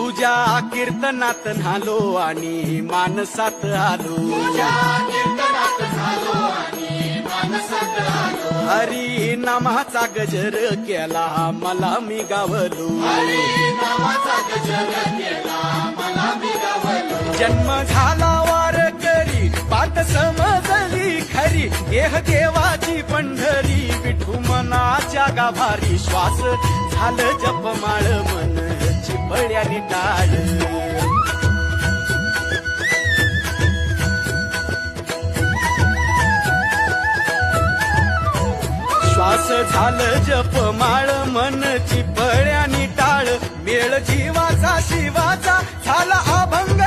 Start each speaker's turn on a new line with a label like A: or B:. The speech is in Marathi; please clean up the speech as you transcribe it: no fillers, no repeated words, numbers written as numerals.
A: तुझ्या कीर्तनात न्हालो आणि मानसात आलो. हरी नामाचा गजर केला मला मी गावलो. जन्म झाला वारकरी पाठ समजली खरी. देह देवाची पंढरी विठू मनाच्या गाभारी. श्वास झालं जपमाळ मन चिपळ्याने टाळ. श्वास झालं जपमाळ मन चिपळ्याने टाळ. मेळ जीवाचा शिवाचा झाला अभंग.